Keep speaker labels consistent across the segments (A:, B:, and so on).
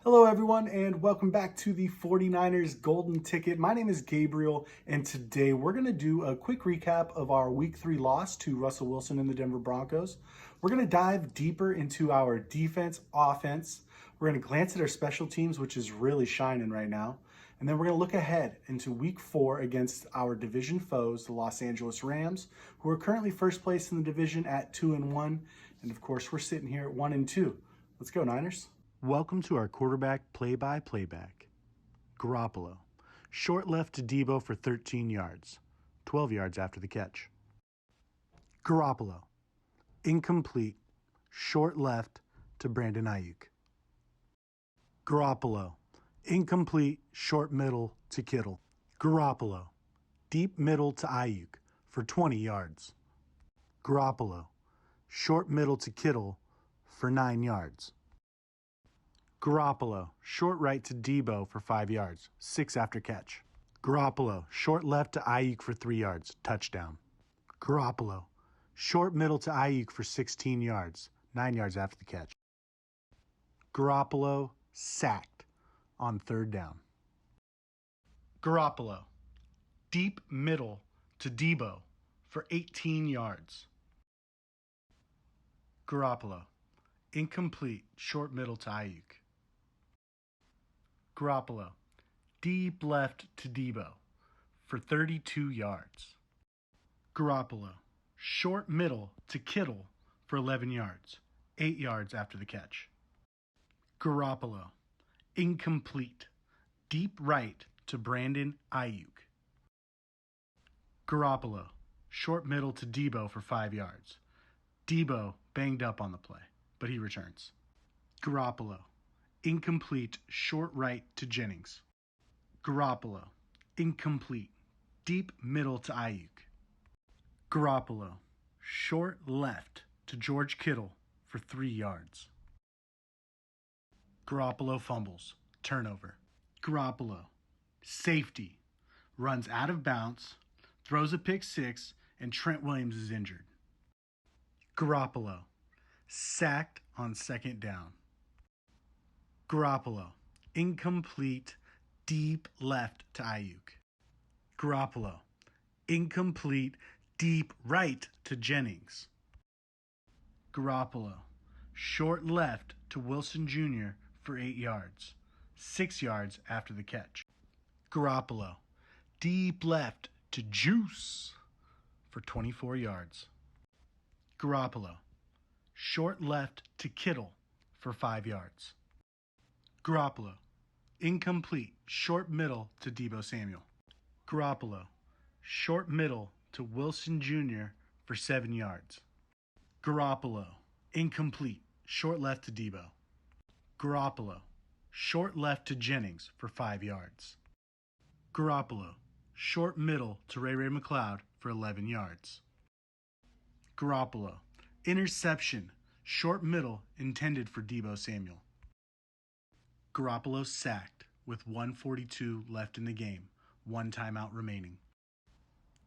A: Hello everyone and welcome back to the 49ers Golden Ticket. My name is Gabriel and today we're going to do a quick recap of our Week 3 loss to Russell Wilson and the Denver Broncos. We're going to dive deeper into our defense, offense. We're going to glance at our special teams, which is really shining right now. And then we're going to look ahead into Week 4 against our division foes, the Los Angeles Rams, who are currently first place in the division at 2-1. And of course, we're sitting here at 1-2. Let's go, Niners. Welcome to our quarterback play-by-playback. Garoppolo. Short left to Debo for 13 yards. 12 yards after the catch. Garoppolo. Incomplete. Short left to Brandon Ayuk. Garoppolo. Incomplete. Short middle to Kittle. Garoppolo. Deep middle to Ayuk for 20 yards. Garoppolo. Short middle to Kittle for 9 yards. Garoppolo, short right to Debo for 5 yards, 6 after catch. Garoppolo, short left to Ayuk for 3 yards, touchdown. Garoppolo, short middle to Ayuk for 16 yards, 9 yards after the catch. Garoppolo, sacked on 3rd down. Garoppolo, deep middle to Debo for 18 yards. Garoppolo, incomplete, short middle to Ayuk. Garoppolo, deep left to Debo for 32 yards. Garoppolo, short middle to Kittle for 11 yards, 8 yards after the catch. Garoppolo, incomplete, deep right to Brandon Ayuk. Garoppolo, short middle to Debo for 5 yards. Debo banged up on the play, but he returns. Garoppolo, incomplete, short right to Jennings. Garoppolo, incomplete, deep middle to Ayuk. Garoppolo, short left to George Kittle for 3 yards. Garoppolo fumbles, turnover. Garoppolo, safety, runs out of bounds, throws a pick six, and Trent Williams is injured. Garoppolo, sacked on 2nd down. Garoppolo, incomplete, deep left to Ayuk. Garoppolo, incomplete, deep right to Jennings. Garoppolo, short left to Wilson Jr. for 8 yards, 6 yards after the catch. Garoppolo, deep left to Juice for 24 yards. Garoppolo, short left to Kittle for 5 yards. Garoppolo, incomplete, short middle to Debo Samuel. Garoppolo, short middle to Wilson Jr. for 7 yards. Garoppolo, incomplete, short left to Debo. Garoppolo, short left to Jennings for 5 yards. Garoppolo, short middle to Ray McCloud for 11 yards. Garoppolo, interception, short middle intended for Debo Samuel. Garoppolo sacked with 1:42 left in the game, 1 timeout remaining.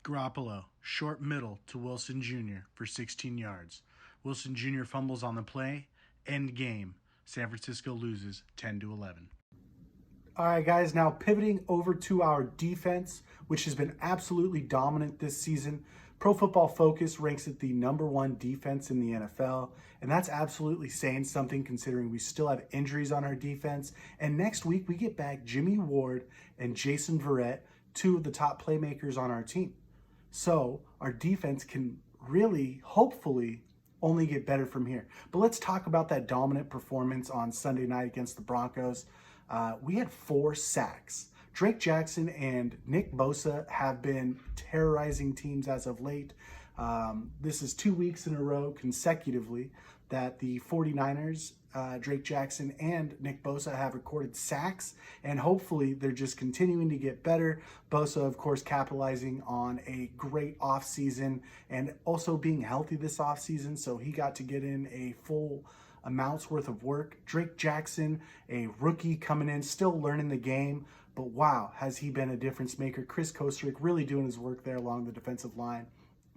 A: Garoppolo, short middle to Wilson Jr. for 16 yards. Wilson Jr. fumbles on the play, end game. San Francisco loses 10-11. All right, guys, now pivoting over to our defense, which has been absolutely dominant this season. Pro Football Focus ranks it the #1 defense in the NFL, and that's absolutely saying something considering we still have injuries on our defense. And next week, we get back Jimmy Ward and Jason Verrett, 2 of the top playmakers on our team. So our defense can really, hopefully, only get better from here. But let's talk about that dominant performance on Sunday night against the Broncos. We had 4 sacks. Drake Jackson and Nick Bosa have been terrorizing teams as of late. This is 2 weeks in a row consecutively that the 49ers, Drake Jackson and Nick Bosa have recorded sacks, and hopefully they're just continuing to get better. Bosa, of course, capitalizing on a great offseason and also being healthy this offseason, so he got to get in a full amounts worth of work. Drake Jackson, a rookie coming in, still learning the game, but wow, has he been a difference maker. Chris Kosterick really doing his work there along the defensive line.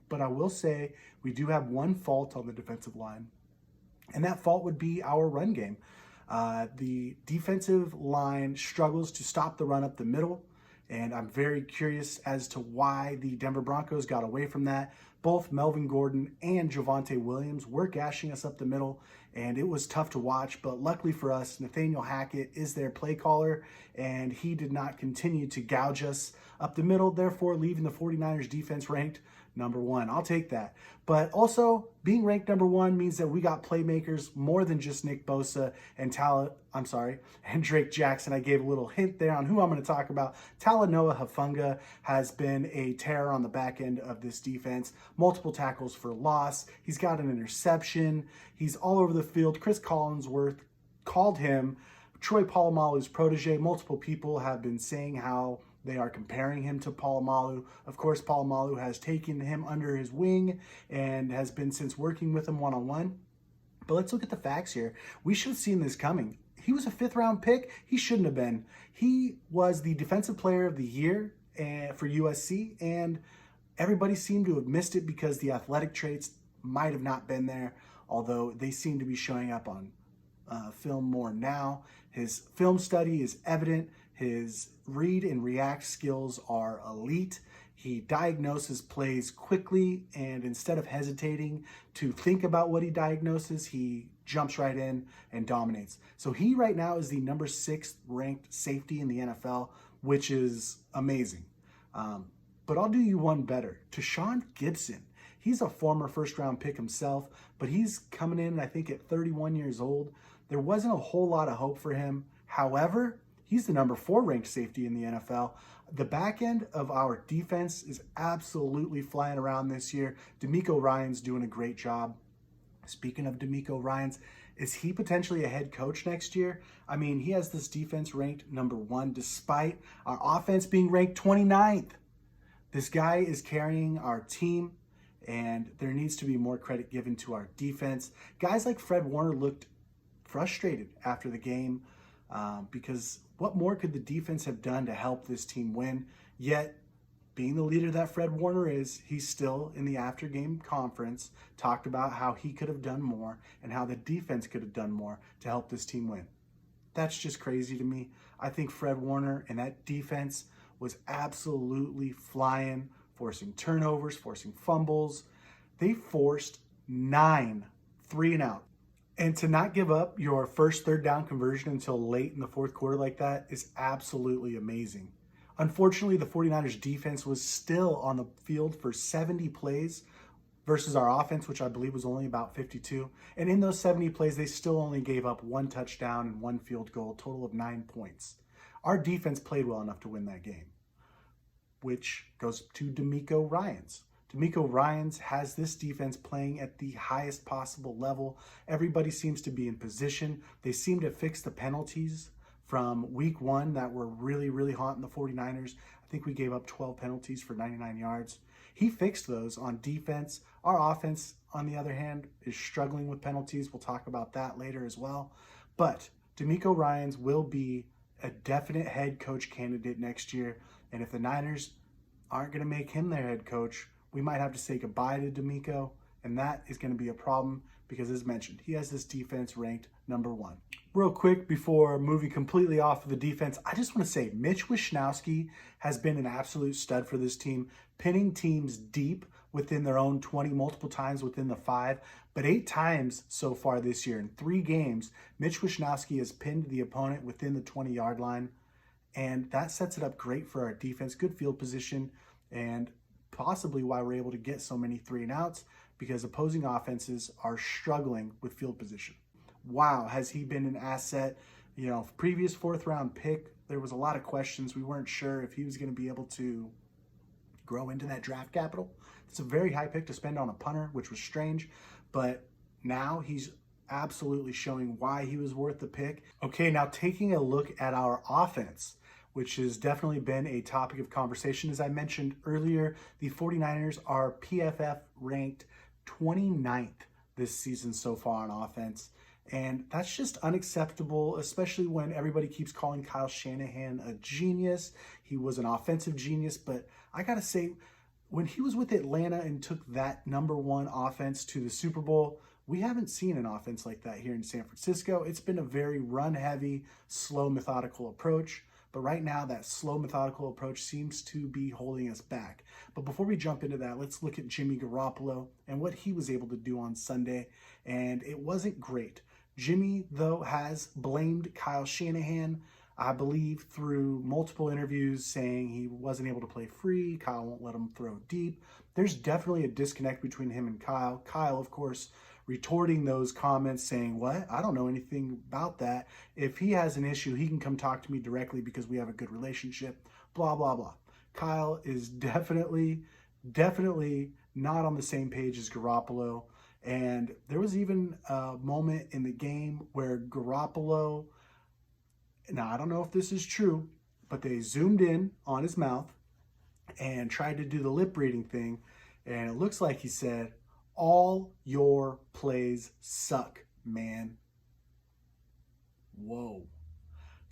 A: But I will say we do have one fault on the defensive line, and that fault would be our run game. The defensive line struggles to stop the run up the middle, and I'm very curious as to why the Denver Broncos got away from that. Both Melvin Gordon and Javonte Williams were gashing us up the middle, and it was tough to watch. But luckily for us, Nathaniel Hackett is their play caller, and he did not continue to gouge us up the middle, therefore leaving the 49ers defense ranked number 1. I'll take that. But also, being ranked number 1 means that we got playmakers more than just Nick Bosa and Drake Jackson. I gave a little hint there on who I'm going to talk about. Talanoa Hufanga has been a terror on the back end of this defense. Multiple tackles for loss. He's got an interception. He's all over the field. Chris Collinsworth called him Troy Polamalu's protege. Multiple people have been saying how they are comparing him to Polamalu. Of course, Polamalu has taken him under his wing and has been since working with him one-on-one. But let's look at the facts here. We should have seen this coming. He was a 5th-round pick. He shouldn't have been. He was the Defensive Player of the Year for USC, and everybody seemed to have missed it because the athletic traits might have not been there, although they seem to be showing up on film more now. His film study is evident. His read and react skills are elite. He diagnoses plays quickly, and instead of hesitating to think about what he diagnoses, he jumps right in and dominates. So he right now is the number 6th ranked safety in the NFL, which is amazing. But I'll do you one better. Tashawn Gibson. He's a former 1st-round pick himself, but he's coming in, I think, at 31 years old. There wasn't a whole lot of hope for him. However, he's the number 4 ranked safety in the NFL. The back end of our defense is absolutely flying around this year. DeMeco Ryans doing a great job. Speaking of DeMeco Ryans, is he potentially a head coach next year? I mean, he has this defense ranked number 1 despite our offense being ranked 29th. This guy is carrying our team, and there needs to be more credit given to our defense. Guys like Fred Warner looked frustrated after the game because what more could the defense have done to help this team win? Yet, being the leader that Fred Warner is, he's still in the after-game conference, talked about how he could have done more and how the defense could have done more to help this team win. That's just crazy to me. I think Fred Warner and that defense was absolutely flying, forcing turnovers, forcing fumbles. They forced 9 3-and-out. And to not give up your first 3rd down conversion until late in the 4th quarter like that is absolutely amazing. Unfortunately, the 49ers defense was still on the field for 70 plays versus our offense, which I believe was only about 52. And in those 70 plays, they still only gave up 1 touchdown and 1 field goal, a total of 9 points. Our defense played well enough to win that game, which goes to DeMeco Ryans. DeMeco Ryans has this defense playing at the highest possible level. Everybody seems to be in position. They seem to fix the penalties from week 1 that were really, really haunting the 49ers. I think we gave up 12 penalties for 99 yards. He fixed those on defense. Our offense, on the other hand, is struggling with penalties. We'll talk about that later as well. But DeMeco Ryans will be a definite head coach candidate next year. And if the Niners aren't going to make him their head coach, we might have to say goodbye to DeMeco, and that is going to be a problem because, as mentioned, he has this defense ranked number 1. Real quick, before moving completely off of the defense, I just want to say Mitch Wishnowsky has been an absolute stud for this team, pinning teams deep within their own 20, multiple times within the 5, but 8 times so far this year. In 3 games, Mitch Wishnowsky has pinned the opponent within the 20-yard line, and that sets it up great for our defense. Good field position, and possibly why we're able to get so many 3-and-outs, because opposing offenses are struggling with field position. Wow, has he been an asset? You know, previous 4th-round pick, there was a lot of questions. We weren't sure if he was going to be able to grow into that draft capital. It's a very high pick to spend on a punter, which was strange, but now he's absolutely showing why he was worth the pick. Okay, now taking a look at our offense, which has definitely been a topic of conversation. As I mentioned earlier, the 49ers are PFF ranked 29th this season so far on offense. And that's just unacceptable, especially when everybody keeps calling Kyle Shanahan a genius. He was an offensive genius, but I got to say, when he was with Atlanta and took that number 1 offense to the Super Bowl, We haven't seen an offense like that here in San Francisco. It's been a very run-heavy, slow, methodical approach. But right now, that slow, methodical approach seems to be holding us back. But before we jump into that, let's look at Jimmy Garoppolo and what he was able to do on Sunday. And it wasn't great. Jimmy, though, has blamed Kyle Shanahan, I believe, through multiple interviews, saying he wasn't able to play free. Kyle won't let him throw deep. There's definitely a disconnect between him and Kyle. Kyle, of course, retorting those comments saying, what? I don't know anything about that. If he has an issue, he can come talk to me directly because we have a good relationship, blah, blah, blah. Kyle is definitely not on the same page as Garoppolo. And there was even a moment in the game where Garoppolo, now I don't know if this is true, but they zoomed in on his mouth and tried to do the lip reading thing. And it looks like he said, all your plays suck, man. Whoa.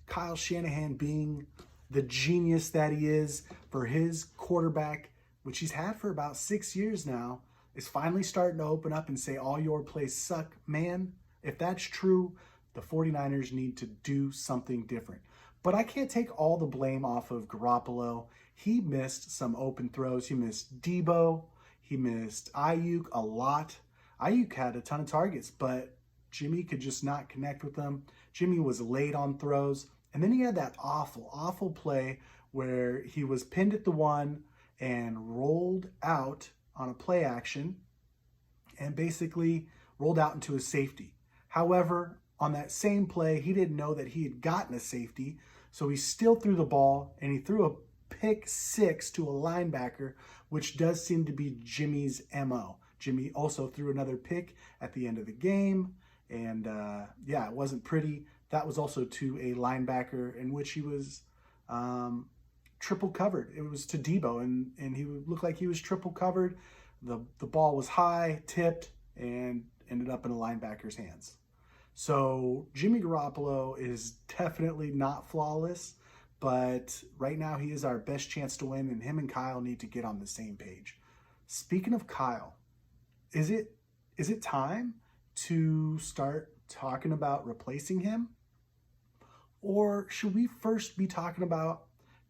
A: Kyle Shanahan, being the genius that he is for his quarterback, which he's had for about 6 years now, is finally starting to open up and say, all your plays suck, man. If that's true, the 49ers need to do something different. But I can't take all the blame off of Garoppolo. He missed some open throws. He missed Debo. He missed Ayuk a lot. Ayuk had a ton of targets, but Jimmy could just not connect with them. Jimmy was late on throws. And then he had that awful play where he was pinned at the one and rolled out on a play action and basically rolled out into a safety. However, on that same play, he didn't know that he had gotten a safety, so he still threw the ball, and he threw a pick six to a linebacker, which does seem to be Jimmy's MO. Jimmy also threw another pick at the end of the game, and yeah, it wasn't pretty. That was also to a linebacker in which he was triple covered. It was to Debo, and he looked like he was triple covered. The ball was high, tipped, and ended up in a linebacker's hands. So Jimmy Garoppolo is definitely not flawless, but right now he is our best chance to win, and him and Kyle need to get on the same page. Speaking of Kyle, is it time to start talking about replacing him? Or should we first be talking about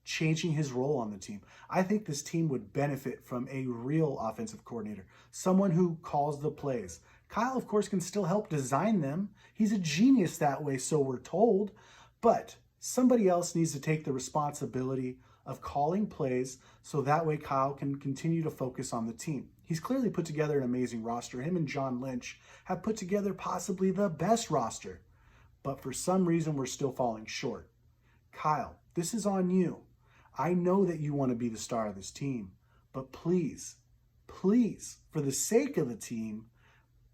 A: changing his role on the team? I think this team would benefit from a real offensive coordinator, someone who calls the plays. Kyle, of course, can still help design them. He's a genius that way, so we're told. But somebody else needs to take the responsibility of calling plays so that way Kyle can continue to focus on the team. He's clearly put together an amazing roster. Him and John Lynch have put together possibly the best roster. But for some reason, we're still falling short. Kyle, this is on you. I know that you want to be the star of this team, but please, for the sake of the team,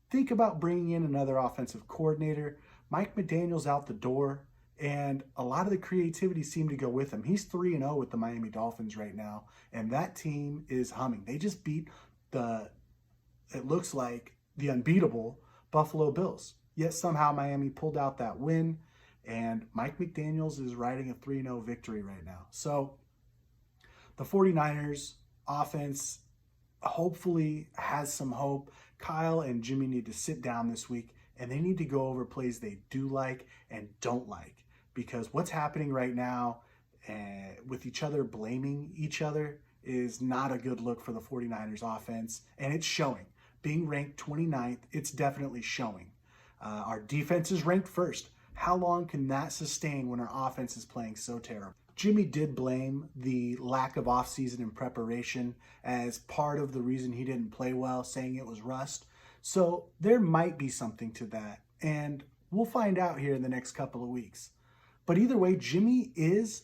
A: think about bringing in another offensive coordinator. Mike McDaniel's out the door, and a lot of the creativity seemed to go with him. He's 3-0 with the Miami Dolphins right now, and that team is humming. They just beat it looks like, the unbeatable Buffalo Bills. Yet somehow Miami pulled out that win, and Mike McDaniels is riding a 3-0 victory right now. So the 49ers offense hopefully has some hope. Kyle and Jimmy need to sit down this week, and they need to go over plays they do like and don't like. Because what's happening right now with each other blaming each other is not a good look for the 49ers offense, and it's showing. Being ranked 29th, it's definitely showing. Our defense is ranked first. How long can that sustain when our offense is playing so terrible? Jimmy did blame the lack of offseason and preparation as part of the reason he didn't play well, saying it was rust. So there might be something to that, and we'll find out here in the next couple of weeks. But either way, Jimmy is,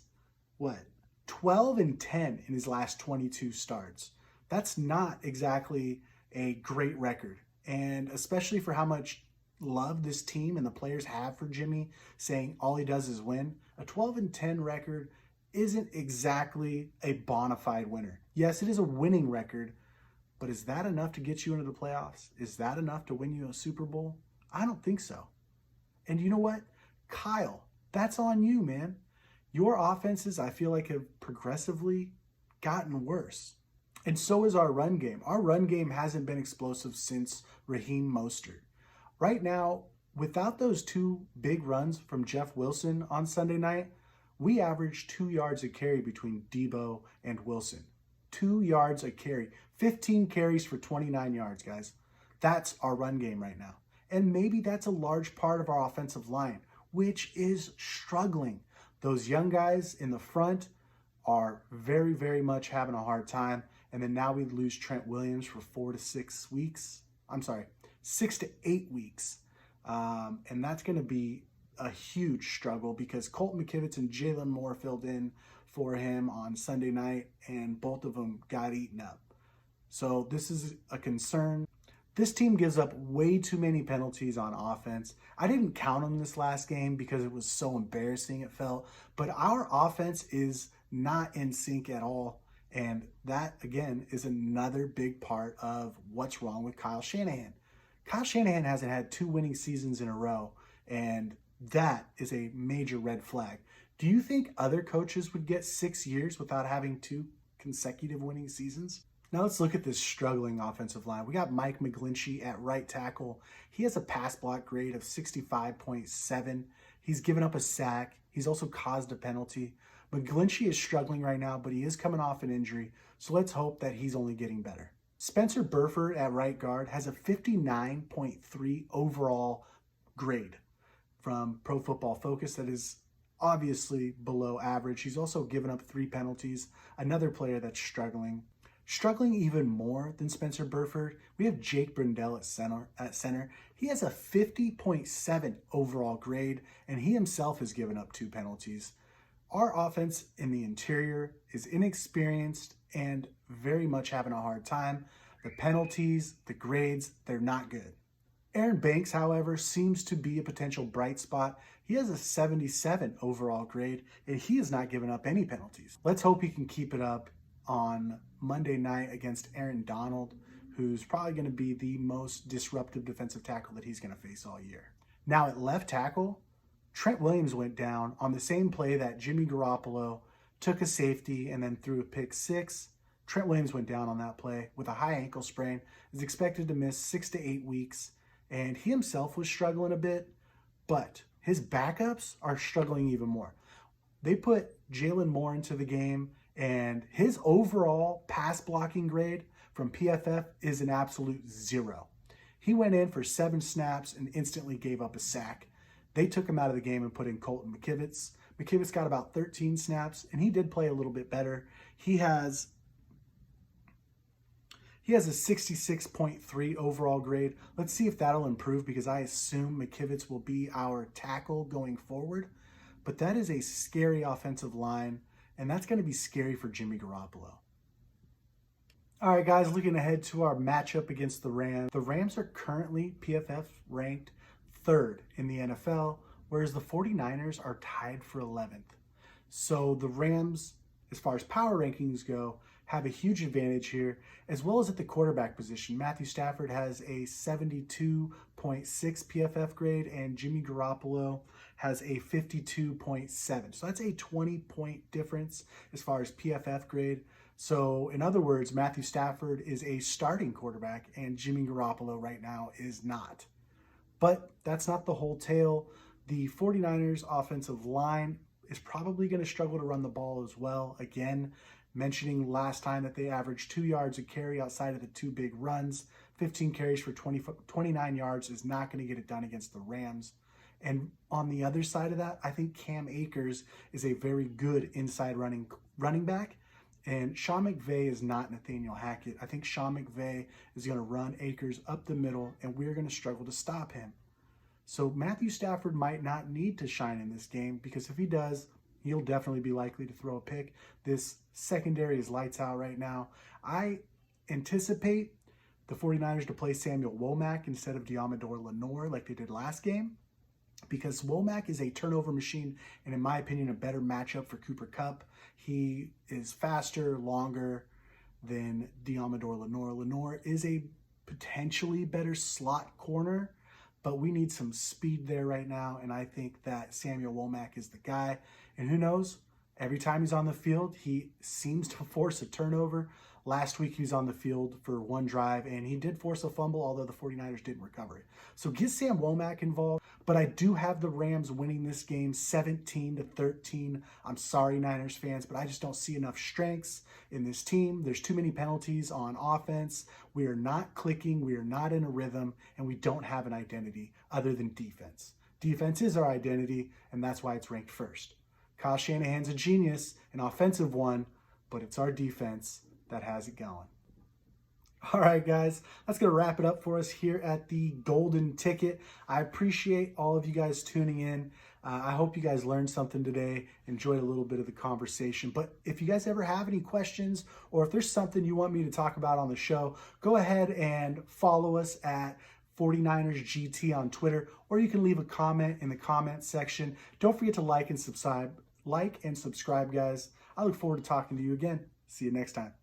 A: 12-10 in his last 22 starts. That's not exactly a great record, and especially for how much love this team and the players have for Jimmy, saying all he does is win. A 12-10 record isn't exactly a bona fide winner. Yes, it is a winning record, but is that enough to get you into the playoffs? Is that enough to win you a Super Bowl? I don't think so. And you know what? Kyle, that's on you, man. Your offenses, I feel like, have progressively gotten worse. And so is our run game. Our run game hasn't been explosive since Raheem Mostert. Right now, without those two big runs from Jeff Wilson on Sunday night, we averaged 2 yards a carry between Debo and Wilson. 2 yards a carry. 15 carries for 29 yards, guys. That's our run game right now. And maybe that's a large part of our offensive line, which is struggling. Those young guys in the front are very, very much having a hard time. And then now we lose Trent Williams for 6 to 8 weeks. And that's going to be a huge struggle because Colton McKivitz and Jalen Moore filled in for him on Sunday night, and both of them got eaten up. So this is a concern. This team gives up way too many penalties on offense. I didn't count them this last game because it was so embarrassing, it felt. But our offense is not in sync at all. And that, again, is another big part of what's wrong with Kyle Shanahan. Kyle Shanahan hasn't had 2 winning seasons in a row, and that is a major red flag. Do you think other coaches would get 6 years without having 2 consecutive winning seasons? Now let's look at this struggling offensive line. We got Mcglinchey at right tackle. He has a pass block grade of 65.7. He's given up a sack. He's also caused a penalty. Mcglinchey is struggling right now, but he is coming off an injury, so let's hope that he's only getting better. Spencer Burford at right guard has a 59.3 overall grade from Pro Football Focus. That is obviously below average. He's also given up 3 penalties. Another player that's struggling. Struggling even more than Spencer Burford, we have Jake Brindell at center. He has a 50.7 overall grade, and he himself has given up 2 penalties. Our offense in the interior is inexperienced and very much having a hard time. The penalties, the grades, they're not good. Aaron Banks, however, seems to be a potential bright spot. He has a 77 overall grade, and he has not given up any penalties. Let's hope he can keep it up on Monday night against Aaron Donald, who's probably going to be the most disruptive defensive tackle that he's going to face all year. Now at left tackle, Trent Williams went down on the same play that Jimmy Garoppolo took a safety and then threw a pick 6. Trent Williams went down on that play with a high ankle sprain, is expected to miss 6 to 8 weeks, and he himself was struggling a bit, but his backups are struggling even more. They put Jalen Moore into the game, and his overall pass blocking grade from PFF is an absolute 0. He went in for 7 snaps and instantly gave up a sack. They took him out of the game and put in Colton McKivitz. McKivitz got about 13 snaps, and he did play a little bit better. He has a 66.3 overall grade. Let's see if that'll improve because I assume McKivitz will be our tackle going forward. But that is a scary offensive line, and that's going to be scary for Jimmy Garoppolo. All right, guys, looking ahead to our matchup against the Rams. The Rams are currently PFF ranked 3rd in the NFL, whereas the 49ers are tied for 11th. So the Rams, as far as power rankings go, have a huge advantage here, as well as at the quarterback position. Matthew Stafford has a 72.6 PFF grade, and Jimmy Garoppolo has a 52.7. So that's a 20-point difference as far as PFF grade. So in other words, Matthew Stafford is a starting quarterback, and Jimmy Garoppolo right now is not. But that's not the whole tale. The 49ers offensive line is probably going to struggle to run the ball as well. Again, mentioning last time that they averaged 2 yards a carry outside of the 2 big runs. 15 carries for 29 yards is not going to get it done against the Rams. And on the other side of that, I think Cam Akers is a very good inside running back. And Sean McVay is not Nathaniel Hackett. I think Sean McVay is going to run Akers up the middle, and we're going to struggle to stop him. So Matthew Stafford might not need to shine in this game, because if he does, he'll definitely be likely to throw a pick. This secondary is lights out right now. I anticipate the 49ers to play Samuel Womack instead of Diamador Lenore like they did last game, because Womack is a turnover machine and, in my opinion, a better matchup for Cooper Kupp. He is faster, longer than Diamador Lenore. Lenore is a potentially better slot corner, but we need some speed there right now, and I think that Samuel Womack is the guy. And who knows, Every time he's on the field, he seems to force a turnover. Last week, he was on the field for one drive, and he did force a fumble, although the 49ers didn't recover it. So get Sam Womack involved, but I do have the Rams winning this game 17-13. I'm sorry, Niners fans, but I just don't see enough strengths in this team. There's too many penalties on offense. We are not clicking. We are not in a rhythm, and we don't have an identity other than defense. Defense is our identity, and that's why it's ranked first. Kyle Shanahan's a genius, an offensive one, but it's our defense that has it going. All right, guys, that's going to wrap it up for us here at the Golden Ticket. I appreciate all of you guys tuning in. I hope you guys learned something today, enjoyed a little bit of the conversation. But if you guys ever have any questions or if there's something you want me to talk about on the show, go ahead and follow us at 49ers GT on Twitter, or you can leave a comment in the comment section. Don't forget to like and subscribe, guys. I look forward to talking to you again. See you next time.